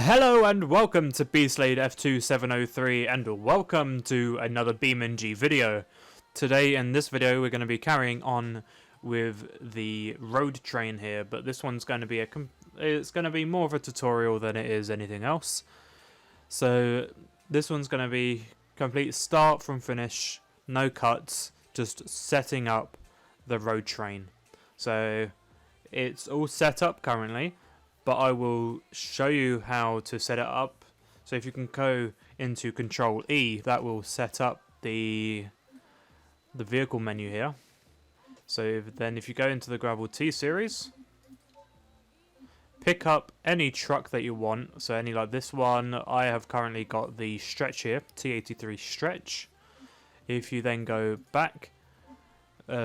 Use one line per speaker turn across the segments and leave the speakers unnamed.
Hello and welcome to Beaslade F2703 and welcome to another BeamNG video. Today in this video we're going to be carrying on with the road train here, but this one's going to be more of a tutorial than it is anything else. So this one's going to be complete start from finish, no cuts, just setting up the road train. So it's all set up currently, but I will show you how to set it up. So if you can go into Control E, that will set up the vehicle menu here. So if you go into the Gravel T series, pick up any truck that you want. So any like this one, I have currently got the stretch here, T83 stretch. If you then go back,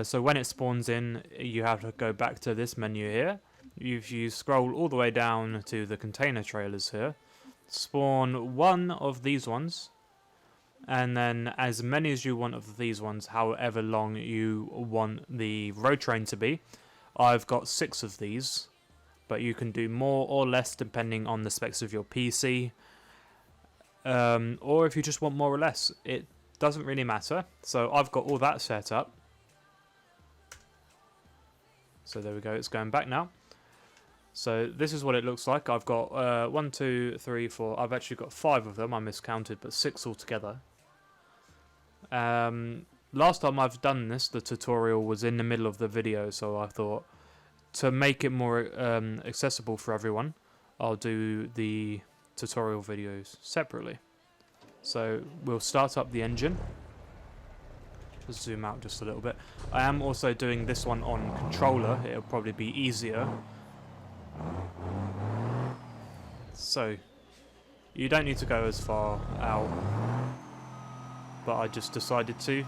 so when it spawns in, you have to go back to this menu here. If you scroll all the way down to the container trailers here, spawn one of these ones, and then as many as you want of these ones, however long you want the road train to be. I've got 6 of these, but you can do more or less depending on the specs of your PC, or if you just want more or less, it doesn't really matter. So I've got all that set up. So there we go, it's going back now. So this is what it looks like. I've got 1, 2, 3, 4. I've actually got 5 of them. I miscounted, but 6 altogether. Last time I've done this, the tutorial was in the middle of the video, so I thought to make it more accessible for everyone, I'll do the tutorial videos separately. So we'll start up the engine. Just zoom out just a little bit. I am also doing this one on controller. It'll probably be easier. So you don't need to go as far out, but I just decided to,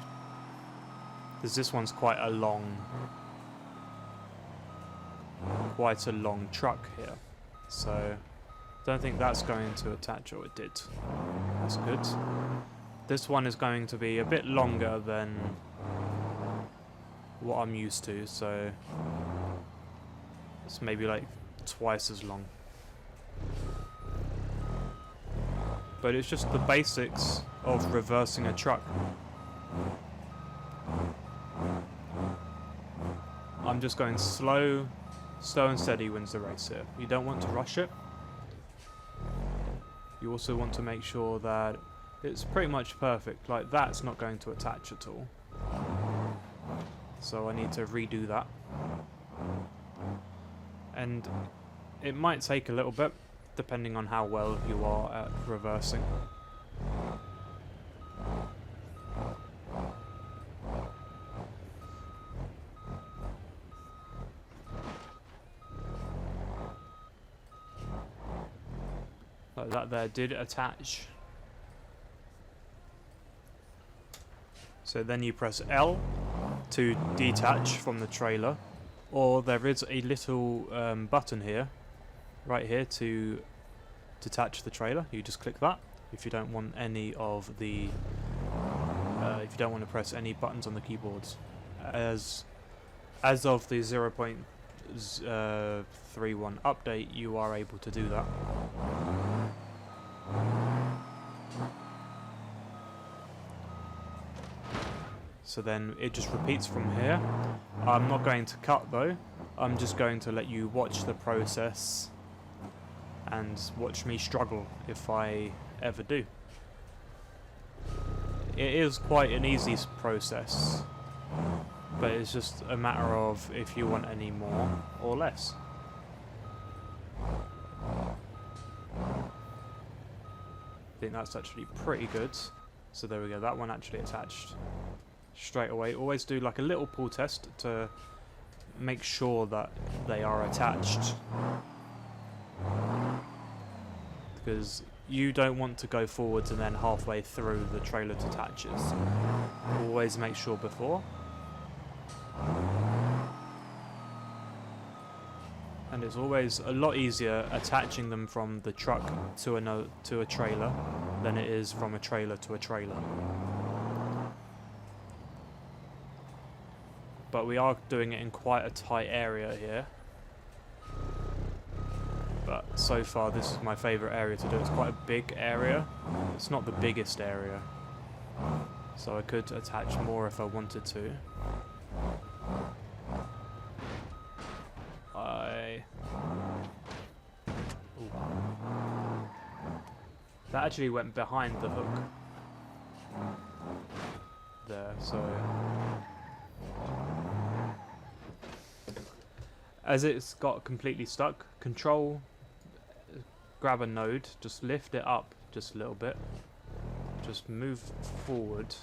because this one's quite a long truck here. So don't think that's going to attach. Oh, it did. That's good. This one is going to be a bit longer than what I'm used to, so it's maybe like twice as long. But it's just the basics of reversing a truck. I'm just going slow and steady wins the race here. You don't want to rush it. You also want to make sure that it's pretty much perfect. Like that's not going to attach at all. So I need to redo that. And it might take a little bit, depending on how well you are at reversing. Like that there did attach. So then you press L to detach from the trailer, or there is a little button here, right here, to detach the trailer. You just click that if you don't want any of the if you don't want to press any buttons on the keyboards. As of the 0.31 update, you are able to do that. So then it just repeats from here. I'm not going to cut though. I'm just going to let you watch the process and watch me struggle if I ever do. It is quite an easy process, but it's just a matter of if you want any more or less. I think that's actually pretty good. So there we go, that one actually attached straight away. Always do like a little pull test to make sure that they are attached, because you don't want to go forwards and then halfway through the trailer detaches. Always make sure before. And it's always a lot easier attaching them from the truck to a trailer than it is from a trailer to a trailer. But we are doing it in quite a tight area here. but so far this is my favourite area to do. It's quite a big area. It's not the biggest area, so I could attach more if I wanted to. That actually went behind the hook there, so as it's got completely stuck, control, grab a node, just lift it up just a little bit, just move forward.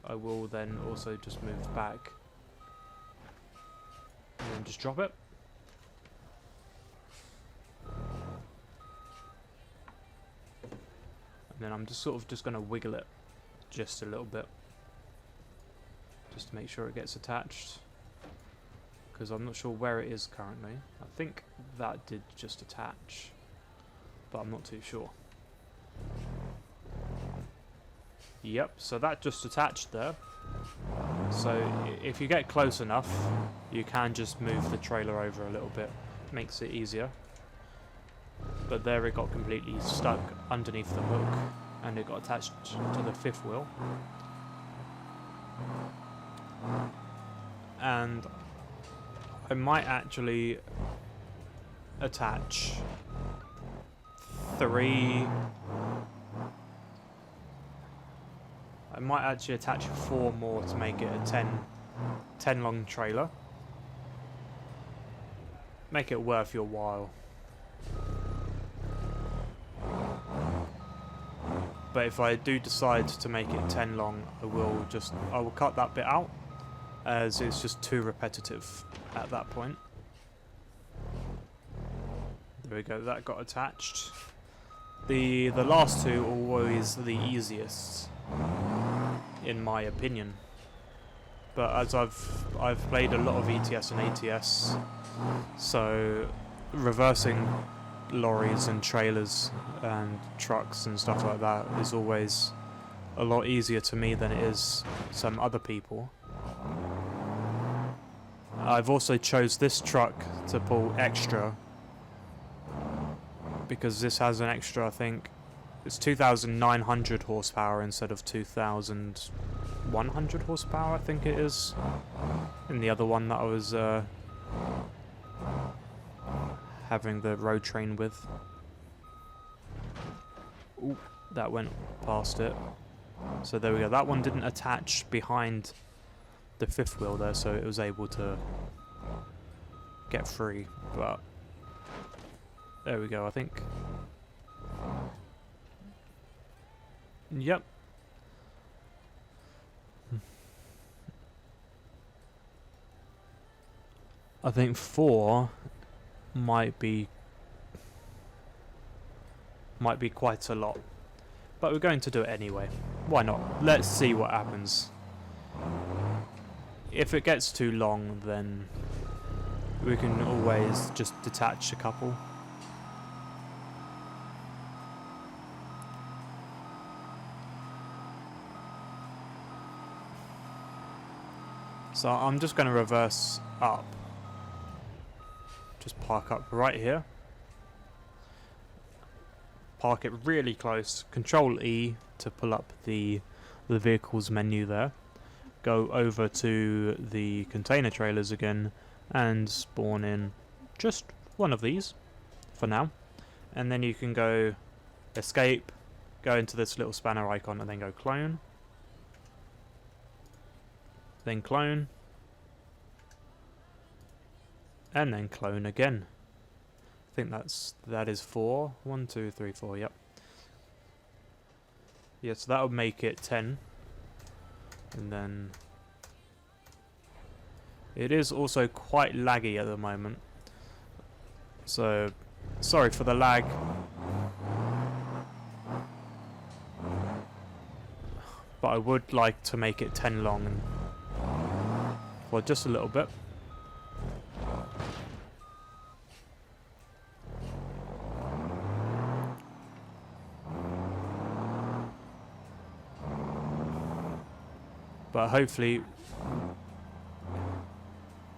I will then also just move back and then just drop it. And then I'm just sort of just going to wiggle it just a little bit, just to make sure it gets attached, because I'm not sure where it is currently. I think that did just attach, but I'm not too sure. Yep, so that just attached there. So if you get close enough, you can just move the trailer over a little bit, makes it easier. But there it got completely stuck underneath the hook, and it got attached to the fifth wheel. And I might actually attach 3... I might actually attach 4 more to make it a 10 long trailer. Make it worth your while. But if I do decide to make it 10 long, I will cut that bit out, as it's just too repetitive at that point. There we go, that got attached. The last two are always the easiest, in my opinion. But as I've played a lot of ETS and ATS, so reversing lorries and trailers and trucks and stuff like that is always a lot easier to me than it is some other people. I've also chose this truck to pull extra, because this has an extra, I think it's 2,900 horsepower instead of 2,100 horsepower, I think it is, in the other one that I was having the road train with. Ooh, that went past it. So there we go, that one didn't attach behind the fifth wheel there, so it was able to get free, but there we go, I think. Yep. I think 4 might be quite a lot, but we're going to do it anyway. Why not? Let's see what happens. If it gets too long, then we can always just detach a couple. So I'm just going to reverse up. Just park up right here. Park it really close. Control E to pull up the vehicles menu there. Go over to the container trailers again and spawn in just one of these for now. And then you can go escape, go into this little spanner icon and then go clone. Then clone. And then clone again. I think that is 4. 1, 2, 3, 4, yep. Yeah, so that would make it 10. And then it is also quite laggy at the moment. So sorry for the lag. But I would like to make it 10 long and well, just a little bit. But hopefully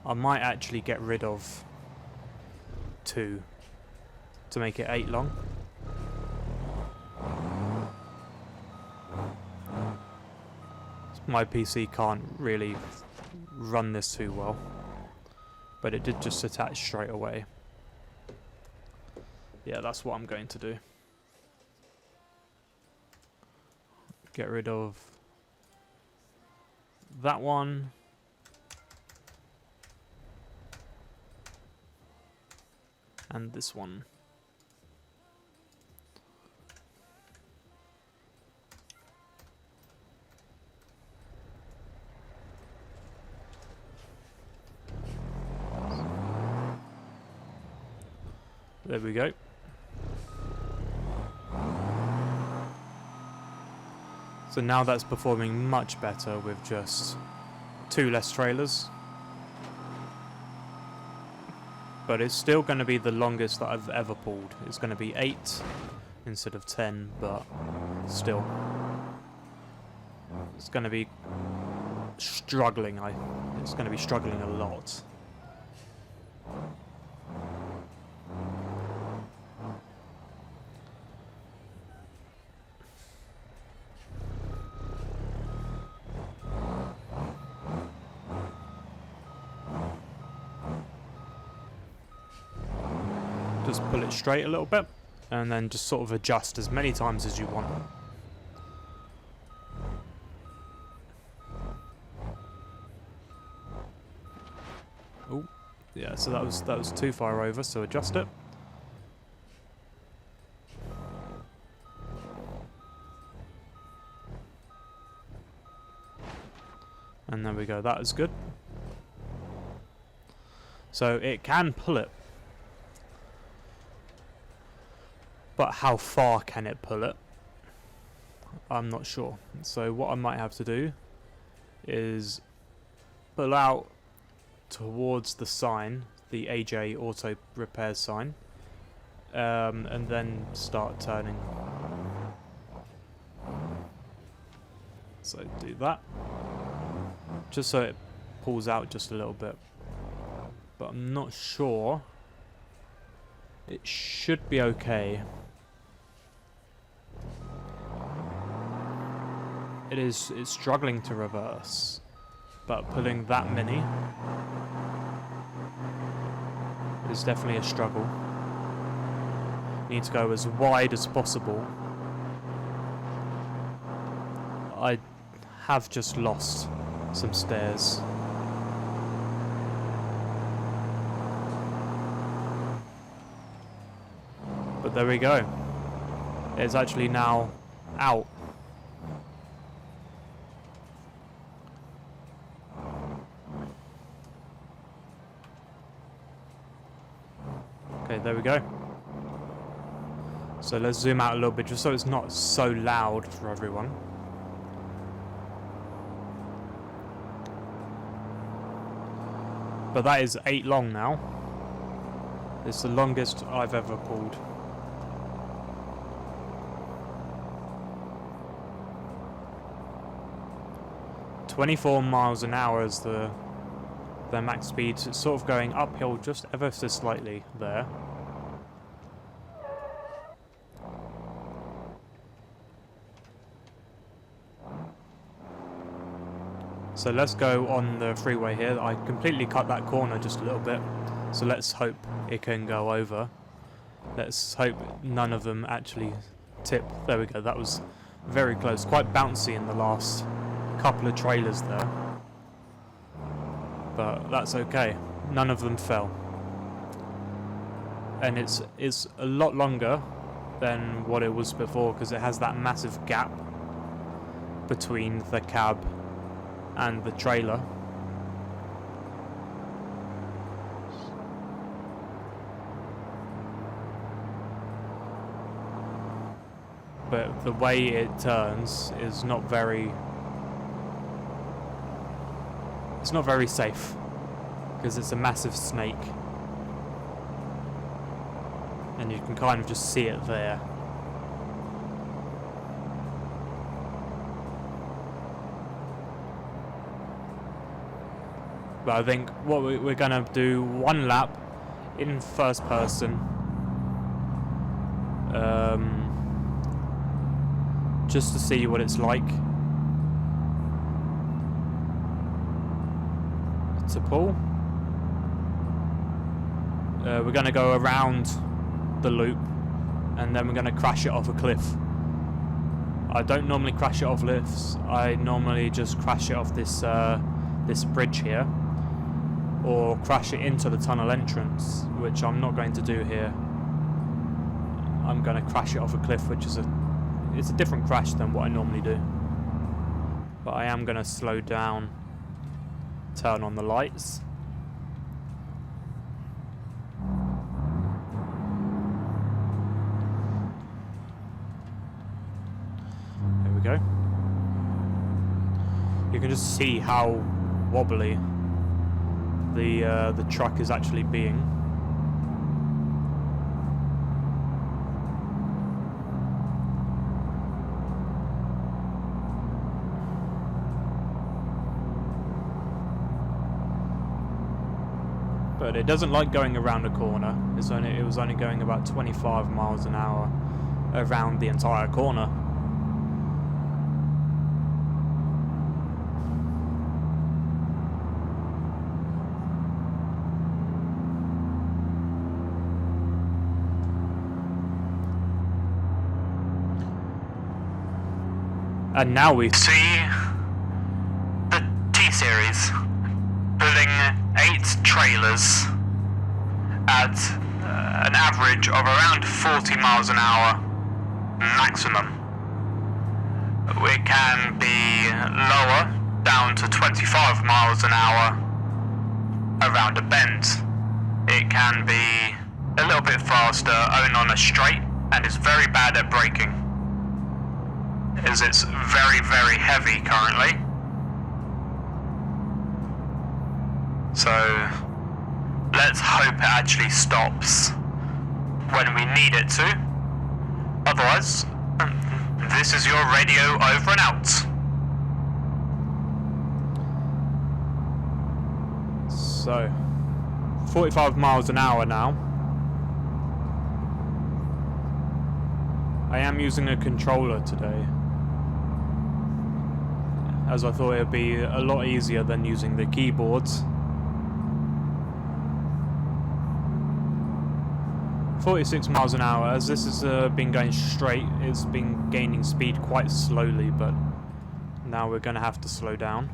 I might actually get rid of 2 to make it 8 long. My PC can't really run this too well, but it did just attach straight away. Yeah, that's what I'm going to do. Get rid of that one. And this one. There we go. So now that's performing much better with just 2 less trailers. But it's still going to be the longest that I've ever pulled. It's going to be 8 instead of 10, but still. It's going to be struggling. It's going to be struggling a lot. Just pull it straight a little bit, and then just sort of adjust as many times as you want. Oh, yeah. So that was too far over. So adjust it. And there we go. That is good. So it can pull it. But how far can it pull it? I'm not sure. So what I might have to do is pull out towards the sign, the AJ Auto Repair sign, and then start turning. So do that. Just so it pulls out just a little bit. But I'm not sure. It should be okay. It's struggling to reverse, but pulling that many is definitely a struggle. You need to go as wide as possible. I have just lost some stairs. But there we go. It's actually now out. Okay, there we go. So let's zoom out a little bit just so it's not so loud for everyone. But that is 8 long now. It's the longest I've ever pulled. "24 miles an hour is the max speed. So it's sort of going uphill just ever so slightly there. So let's go on the freeway here. I completely cut that corner just a little bit. So let's hope it can go over. Let's hope none of them actually tip. There we go. That was very close. Quite bouncy in the last couple of trailers there. But that's okay. None of them fell. And it's a lot longer than what it was before because it has that massive gap between the cab and the trailer. But the way it turns is not very... It's not very safe because it's a massive snake. And you can kind of just see it there. But I think what we're going to do one lap in first person. Just to see what it's like to pull. We're going to go around the loop and then we're going to crash it off a cliff. I don't normally crash it off lifts. I normally just crash it off this this bridge here, or crash it into the tunnel entrance, which I'm not going to do here. I'm going to crash it off a cliff, which is it's a different crash than what I normally do. But I am going to slow down, turn on the lights. There we go. You can just see how wobbly the truck is actually being. But it doesn't like going around a corner. It was only going about 25 miles an hour around the entire corner. And now we see the T-Series pulling 8 trailers at an average of around 40 miles an hour maximum. It can be lower, down to 25 miles an hour around a bend. It can be a little bit faster only on a straight, and is very bad at braking, as it's very, very heavy currently. So let's hope it actually stops when we need it to. Otherwise, this is your radio over and out. So 45 miles an hour now. I am using a controller today, as I thought it would be a lot easier than using the keyboards. 46 miles an hour. As this has been going straight, it's been gaining speed quite slowly, but now we're going to have to slow down,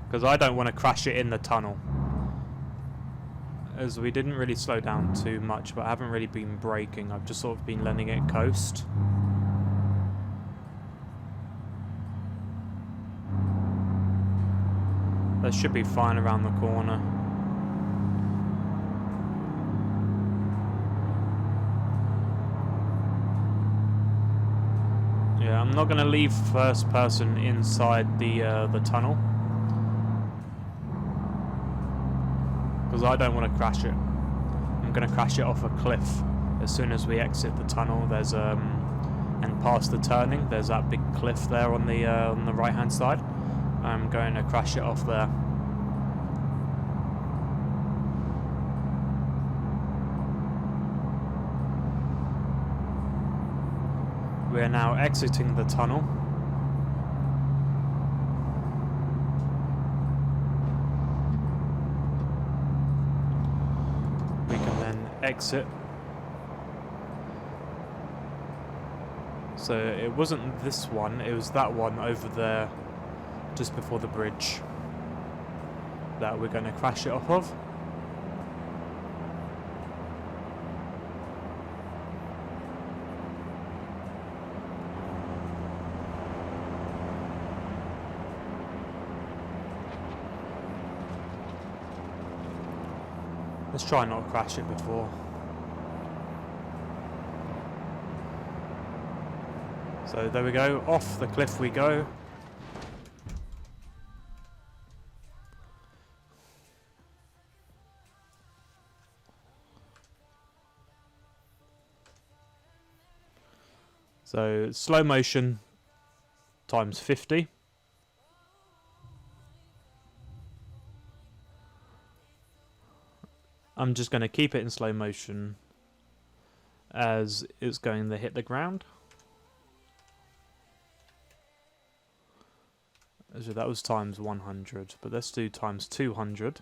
because I don't want to crash it in the tunnel, as we didn't really slow down too much, but I haven't really been braking. I've just sort of been letting it coast. That should be fine around the corner. Yeah, I'm not going to leave first person inside the tunnel, because I don't want to crash it. I'm going to crash it off a cliff as soon as we exit the tunnel. There's and past the turning, there's that big cliff there on the right hand side. I'm going to crash it off there. We are now exiting the tunnel. We can then exit. So it wasn't this one, it was that one over there, just before the bridge, that we're going to crash it off of. Let's try not to crash it before. So there we go, off the cliff we go. So slow motion times 50. I'm just going to keep it in slow motion as it's going to hit the ground. So that was times 100, but let's do times 200.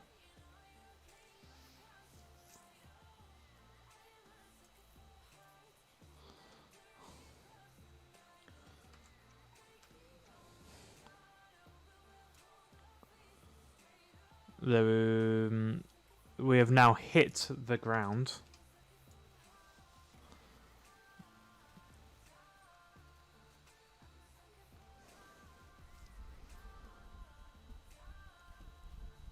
We have now hit the ground.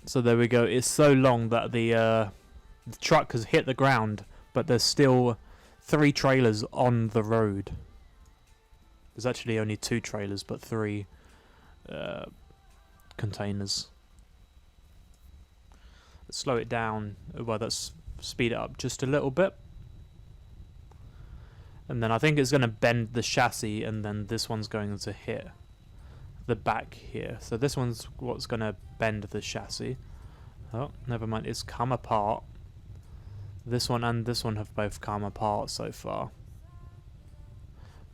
So there we go. It's so long that the truck has hit the ground, but there's still 3 trailers on the road. There's actually only 2 trailers, but 3 containers. Let's slow it down. Well, let's speed it up just a little bit. And then I think it's going to bend the chassis, and then this one's going to hit the back here. So this one's what's going to bend the chassis. Oh, never mind. It's come apart. This one and this one have both come apart so far.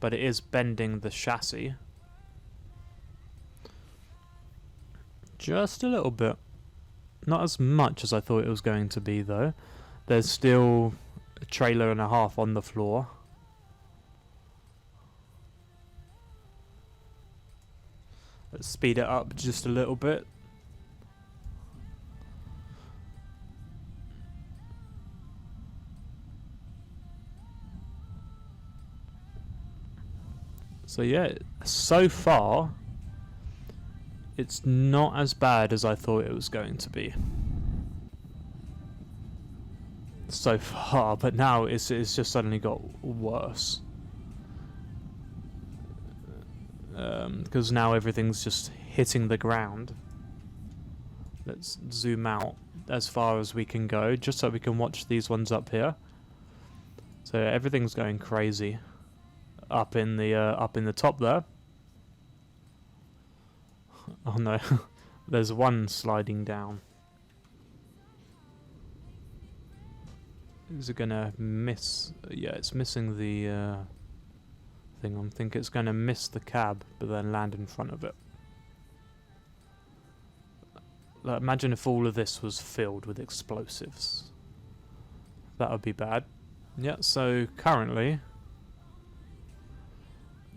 But it is bending the chassis. Just a little bit. Not as much as I thought it was going to be, though. There's still a trailer and a half on the floor. Let's speed it up just a little bit. So yeah, so far, it's not as bad as I thought it was going to be. So far, but now it's just suddenly got worse. Because now everything's just hitting the ground. Let's zoom out as far as we can go, just so we can watch these ones up here. So everything's going crazy up in the top there. Oh no, there's one sliding down. Is it gonna miss? Yeah, it's missing the thing. I think it's gonna miss the cab, but then land in front of it. Like, imagine if all of this was filled with explosives. That would be bad. Yeah, so currently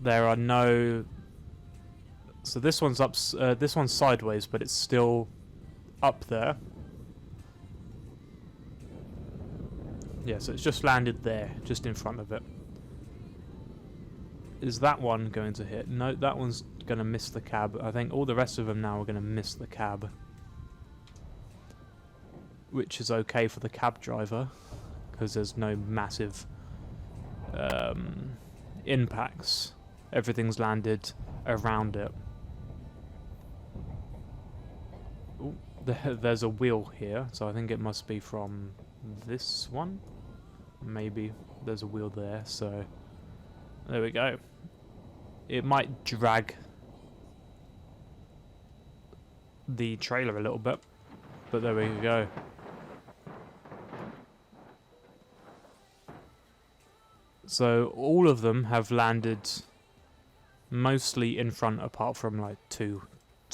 there are no... So this one's up. This one's sideways, but it's still up there. Yeah, so it's just landed there, just in front of it. Is that one going to hit? No, that one's going to miss the cab. I think all the rest of them now are going to miss the cab. Which is okay for the cab driver, because there's no massive impacts. Everything's landed around it. Ooh, there's a wheel here, so I think it must be from this one. Maybe there's a wheel there, so there we go. It might drag the trailer a little bit, but there we go. So all of them have landed mostly in front, apart from like two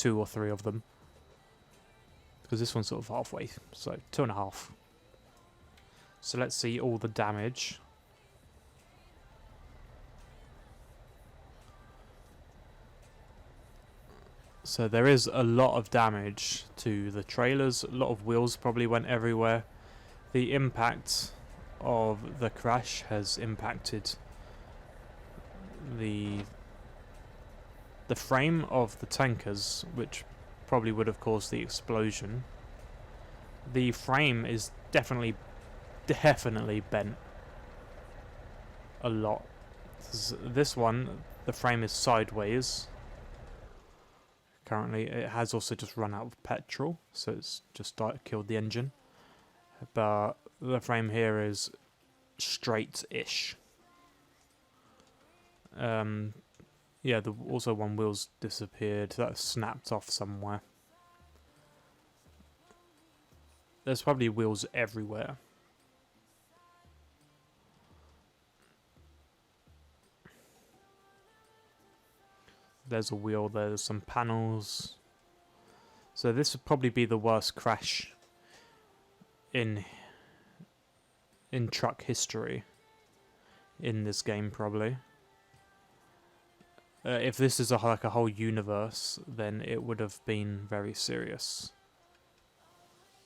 or three of them, because this one's sort of halfway, so 2.5. So let's see all the damage. So there is a lot of damage to the trailers. A lot of wheels probably went everywhere. The impact of the crash has impacted the frame of the tankers, which probably would have caused the explosion. The frame is definitely bent a lot. This one, the frame is sideways. Currently, it has also just run out of petrol, so it's just killed the engine. But the frame here is straight-ish. Yeah, also one wheel's disappeared. That snapped off somewhere. There's probably wheels everywhere. There's a wheel, there's some panels. So this would probably be the worst crash in truck history in this game, probably. If this is like a whole universe, then it would have been very serious.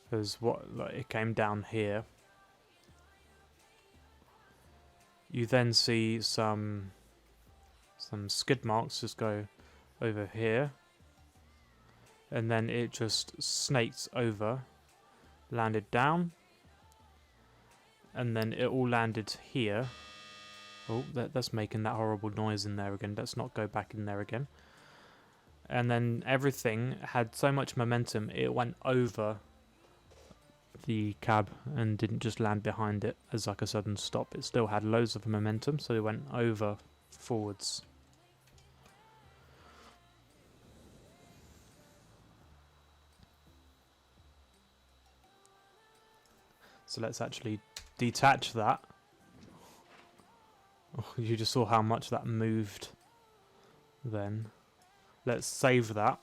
Because it came down here. You then see some skid marks just go over here, and then it just snakes over, landed down, and then it all landed here. Oh, that's making that horrible noise in there again. Let's not go back in there again. And then everything had so much momentum, it went over the cab and didn't just land behind it as like a sudden stop. It still had loads of momentum, so it went over forwards. So let's actually detach that. Oh, you just saw how much that moved then. Let's save that.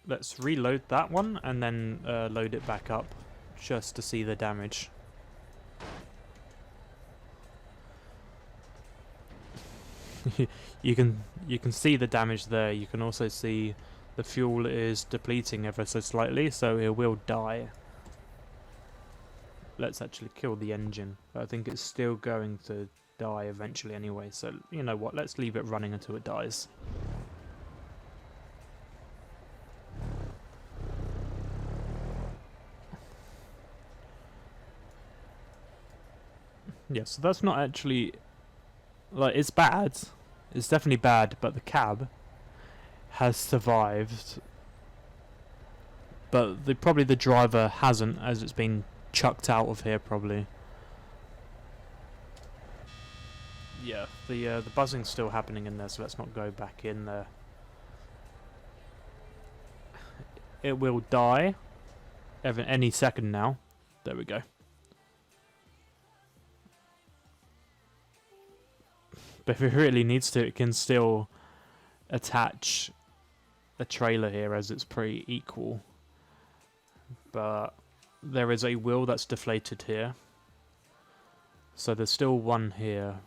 Let's reload that one and then load it back up just to see the damage. you can see the damage there. You can also see the fuel is depleting ever so slightly, so it will die. Let's actually kill the engine. I think it's still going to die eventually anyway, so you know what, let's leave it running until it dies. Yeah, so that's not actually, like, it's bad. It's definitely bad, but the cab has survived. But probably the driver hasn't, as it's been chucked out of here probably. Yeah, the buzzing's still happening in there, so let's not go back in there. It will die any second now. There we go. But if it really needs to, it can still attach a trailer here, as it's pretty equal. But there is a wheel that's deflated here. So there's still one here.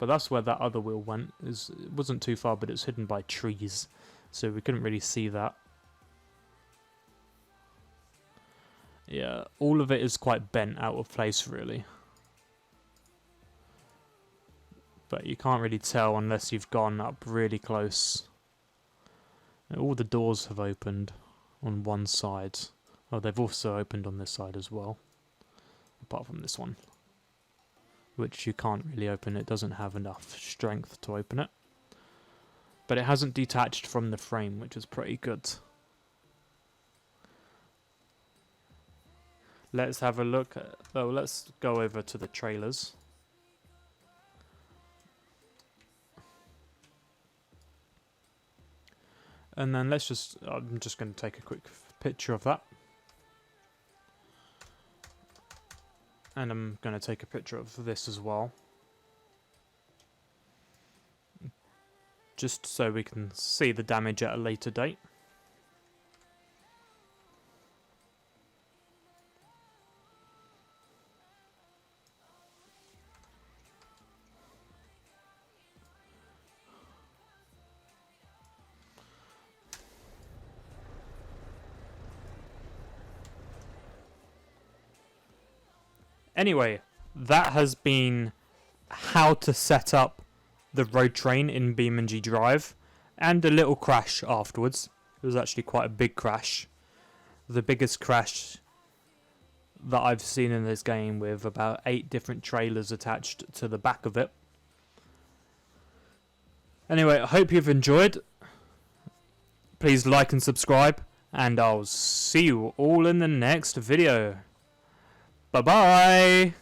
But that's where that other wheel went. It wasn't too far, but it's hidden by trees. So we couldn't really see that. Yeah, all of it is quite bent out of place, really. But you can't really tell unless you've gone up really close. All the doors have opened on one side. Oh, they've also opened on this side as well. Apart from this one, which you can't really open. It doesn't have enough strength to open it. But it hasn't detached from the frame, which is pretty good. Let's have a look at, oh, let's go over to the trailers. And then I'm just going to take a quick picture of that. And I'm going to take a picture of this as well. Just so we can see the damage at a later date. Anyway, that has been how to set up the road train in BeamNG.Drive, and a little crash afterwards. It was actually quite a big crash. The biggest crash that I've seen in this game, with about 8 different trailers attached to the back of it. Anyway, I hope you've enjoyed. Please like and subscribe, and I'll see you all in the next video. Bye-bye!